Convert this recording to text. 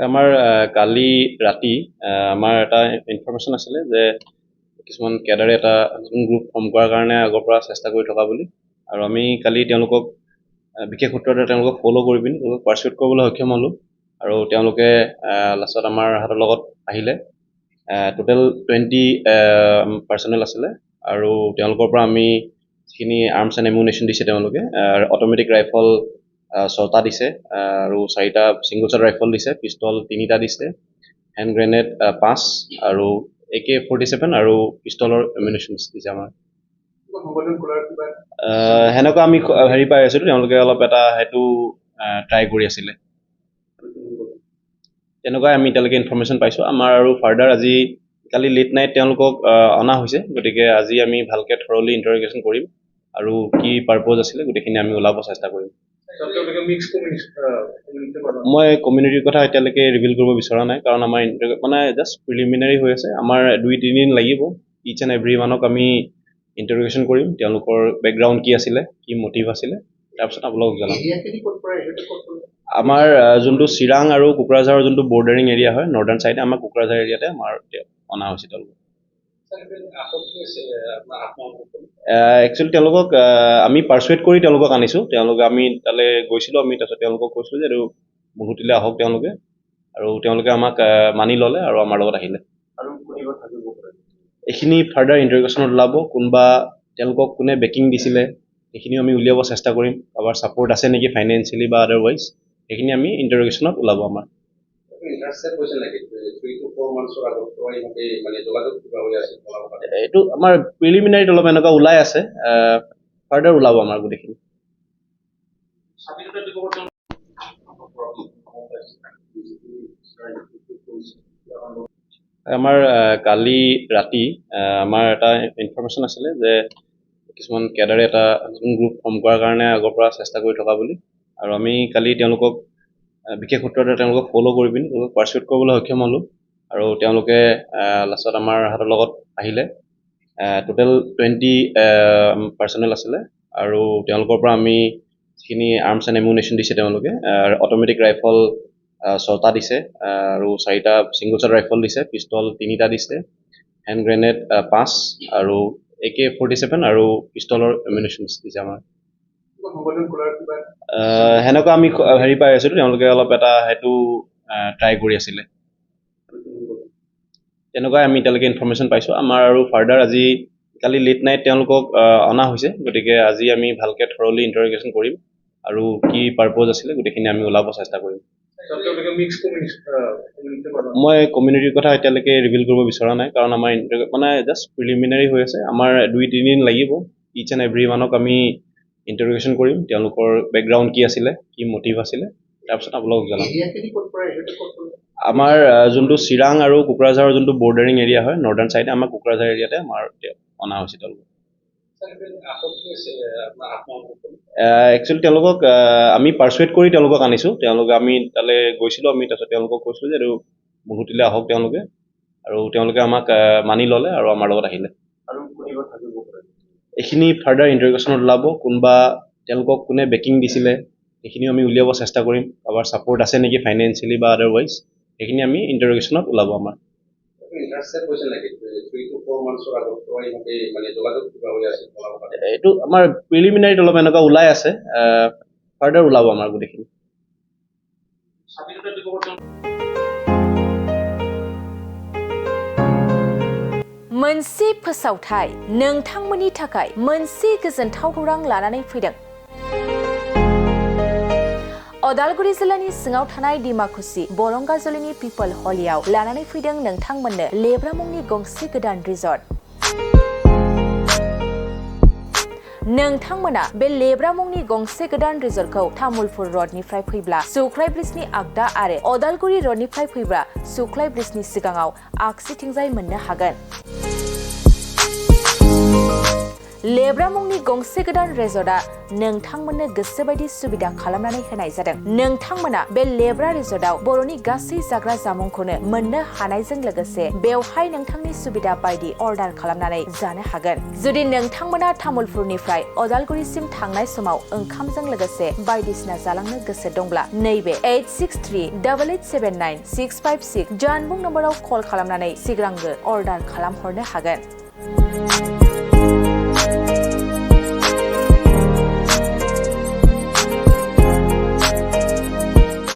আমাৰ কালি ৰাতি আমাৰ এটা ইনফৰমেশ্যন আছিলে যে কিছুমান কেডাৰে এটা নতুন গ্ৰুপ ফৰ্ম কৰাৰ কাৰণে আগৰ পৰা চেষ্টা কৰি থকা বুলি আৰু আমি কালি তেওঁলোকক বিশেষ সূত্ৰতে তেওঁলোকক ফ'ল' কৰি পিনি তেওঁলোকক পাৰ্চুৱেট কৰিবলৈ সক্ষম হ'লোঁ আৰু তেওঁলোকে লাষ্টত আমাৰ হাতৰ লগত আহিলে টোটেল 20 পাৰ্চনেল আছিলে আৰু তেওঁলোকৰ পৰা আমি যিখিনি আৰ্মছ এণ্ড এমিউনেশ্যন দিছে তেওঁলোকে অট'মেটিক ৰাইফল 6টা দিছে আৰু 4টা ছিংগল শ্বট ৰাইফল দিছে, পিষ্টল 3টা দিছে, হেণ্ড গ্ৰেনেড 5 আৰু AK-47 আৰু পিষ্টলৰ এমিউনেশ্যন দিছে আমাৰ। সেনেকুৱা আমি হেৰি পাই আছিলোঁ, তেওঁলোকে অলপ এটা সেইটো ট্ৰাই কৰি আছিলে। তেনেকুৱাই আমি এতিয়ালৈকে ইনফৰমেশ্যন পাইছোঁ। আমাৰ আৰু ফাৰ্ডাৰ আজি কালি লেট নাইট তেওঁলোকক অনা হৈছে, গতিকে আজি আমি ভালকৈ থৰলি ইণ্টাৰগেশ্যন কৰিম আৰু কি পাৰ্পজ আছিলে গোটেইখিনি আমি ওলাব চেষ্টা কৰিম। মই কমিউনিটিৰ কথা এতিয়ালৈকে ৰিভিল কৰিব বিচৰা নাই, কাৰণ আমাৰ মানে জাষ্ট প্ৰিলিমিনাৰী হৈ আছে। আমাৰ 2-3 দিন লাগিব। ইচ এণ্ড এভৰি ওৱানক আমি ইণ্টাৰগেশ্যন কৰিম, তেওঁলোকৰ বেকগ্ৰাউণ্ড কি আছিলে, কি মটিভ আছিলে, তাৰপিছত আপোনালোকক জনাম। আমাৰ যোনটো চিৰাং আৰু কোকৰাঝাৰৰ যোনটো বৰ্ডাৰিং এৰিয়া হয়, নৰ্ডাৰ্ণ ছাইডে আমাৰ কোকৰাঝাৰ এৰিয়াতে আমাৰ অনা হৈছে তেওঁলোকক। একচুৱেলি তেওঁলোকক আমি পাৰ্চুৱেট কৰি তেওঁলোকক আনিছোঁ। তেওঁলোকে আমি তালৈ গৈছিলোঁ, আমি তাৰপিছত তেওঁলোকক কৈছিলোঁ যে এইটো মুহুতিলৈ আহক তেওঁলোকে, আৰু তেওঁলোকে আমাক মানি ল'লে আৰু আমাৰ লগত আহিলে। এইখিনি ফাৰ্ডাৰ ইণ্টাৰগেশ্যনত ওলাব। কোনোবা তেওঁলোকক কোনে বেকিং দিছিলে সেইখিনিও আমি উলিয়াব চেষ্টা কৰিম। কাৰোবাৰ ছাপোৰ্ট আছে নেকি ফাইনেন্সিয়েলি বা আদাৰৱাইজ, সেইখিনি আমি ইণ্টাৰগেশ্যনত ওলাব আমাৰ। এইটো আমাৰ প্ৰিলিমিনাৰীত অলপ এনেকুৱা ওলাই আছে, ফাৰ্ডাৰ ওলাব আমাৰ গোটেইখিনি। আমাৰ কালি ৰাতি আমাৰ এটা ইনফৰমেশ্যন আছিলে যে কিছুমান কেডাৰে এটা নতুন গ্ৰুপ ফৰ্ম কৰাৰ কাৰণে আগৰ পৰা চেষ্টা কৰি থকা বুলি আৰু আমি কালি তেওঁলোকক বিশেষ সূত্ৰতে তেওঁলোকক ফ'ল' কৰি পিনি তেওঁলোকক পাৰ্চুৱেট কৰিবলৈ সক্ষম হ'লোঁ আৰু তেওঁলোকে লাষ্টত আমাৰ হাতৰ লগত আহিলে টোটেল 20 পাৰ্চনেল আছিলে আৰু তেওঁলোকৰ পৰা আমি যিখিনি আৰ্মছ এণ্ড এমিউনেশ্যন দিছে তেওঁলোকে অট'মেটিক ৰাইফল 6টা দিছে আৰু 4টা ছিংগল শ্বট ৰাইফল দিছে, পিষ্টল 3টা দিছে, হেণ্ড গ্ৰেনেড 5 আৰু AK-47 আৰু পিষ্টলৰ এমিউনেশ্যন দিছে আমাৰ। সেনেকুৱা আমি হেৰি পাই আছিলোঁ, তেওঁলোকে অলপ এটা সেইটো ট্ৰাই কৰি আছিলে। তেনেকুৱাই আমি এতিয়ালৈকে ইনফৰমেশ্যন পাইছোঁ। আমাৰ আৰু ফাৰ্ডাৰ আজি কালি লেট নাইট তেওঁলোকক অনা হৈছে, গতিকে আজি আমি ভালকৈ থৰলি ইণ্টাৰগেশ্যন কৰিম আৰু কি পাৰ্পজ আছিলে গোটেইখিনি আমি ওলাব চেষ্টা কৰিম। মই কমিউনিটিৰ কথা এতিয়ালৈকে ৰিভিল কৰিব বিচৰা নাই, কাৰণ আমাৰ মানে জাষ্ট প্ৰিলিমিনাৰী হৈ আছে। আমাৰ 2-3 দিন লাগিব। ইচ এণ্ড এভৰি ওৱানক আমি ইণ্টাৰগেশ্যন কৰিম, তেওঁলোকৰ বেকগ্ৰাউণ্ড কি আছিলে, কি মটিভ আছিলে, তাৰপিছত আপোনালোকক জনাম। আমাৰ যোনটো চিৰাং আৰু কোকৰাঝাৰৰ যোনটো বৰ্ডাৰিং এৰিয়া হয়, নৰ্ডাৰ্ণ ছাইডে আমাৰ কোকৰাঝাৰ এৰিয়াতে আমাৰ অনা হৈছে তেওঁলোকক। একচুৱেলি তেওঁলোকক আমি পাৰ্চুৱেট কৰি তেওঁলোকক আনিছোঁ। তেওঁলোকে আমি তালৈ গৈছিলোঁ, আমি তাৰপিছত তেওঁলোকক কৈছিলোঁ যে এইটো মুহুতিলৈ আহক তেওঁলোকে, আৰু তেওঁলোকে আমাক মানি ল'লে আৰু আমাৰ লগত আহিলে। এইখিনি ফাৰ্ডাৰ ইণ্টাৰগেশ্যনত ওলাব। কোনোবা তেওঁলোকক কোনে বেকিং দিছিলে সেইখিনিও আমি উলিয়াব চেষ্টা কৰিম। কাৰোবাৰ ছাপোৰ্ট আছে নেকি ফাইনেন্সিয়েলি বা আদাৰৱাইজ, সেইখিনি আমি ইণ্টাৰগেশ্যনত ওলাব আমাৰ। এইটো আমাৰ প্ৰিলিমিনাৰীত অলপ এনেকুৱা ওলাই আছে, ফাৰ্ডাৰ ওলাব আমাৰ গোটেইখিনি। मोनसे फोसावथाय नोंथांमोननि थाखाय मोनसे गोजोनथाव खौरां लानानै फैदों। अदालगुरि जिल्लानि सिङाव थानाय डिमाकुसि बरंगाजुलिनि पिपल हलियाव लानानै फैदों नोंथांमोननो लेब्रा मुंनि गंसे गोदान रिजर्ट। नोंथांमोना बे लेब्रा मुंनि गंसे गोदान रिजर्टखौ तामुलपुर रडनिफ्राय फैब्ला सुख्लाय ब्रिजनि आगदा आरो अदालगुरि रडनिफ्राय फैब्ला सुख्लाय ब्रिजनि सिगाङाव आगसिथिंजाय मोननो हागोन। लेब्रा मुंनि गंसे गोदान रेजर्टआ नोंथांमोननो गोसोबायदि सुबिदा खालामनानै होनाय जादों। नोंथांमोना बे लेब्रा रिजर्टआव बर'नि गासै जाग्रा जामुंखौनो मोननो हानायजों लोगोसे बेवहाय नोंथांनि सुबिदा बायदि अर्डार खालामनानै जानो हागोन। जुदि नोंथांमोना तामुलपुरनिफ्राय अदालगुरिसिम थांनाय समाव ओंखामजों लोगोसे बायदिसिना जालांनो गोसो दंब्ला नैबे 8638879656 जानबुं नम्बराव कल खालामनानै सिगांग्रो अर्डार खालामहरनो हागोन।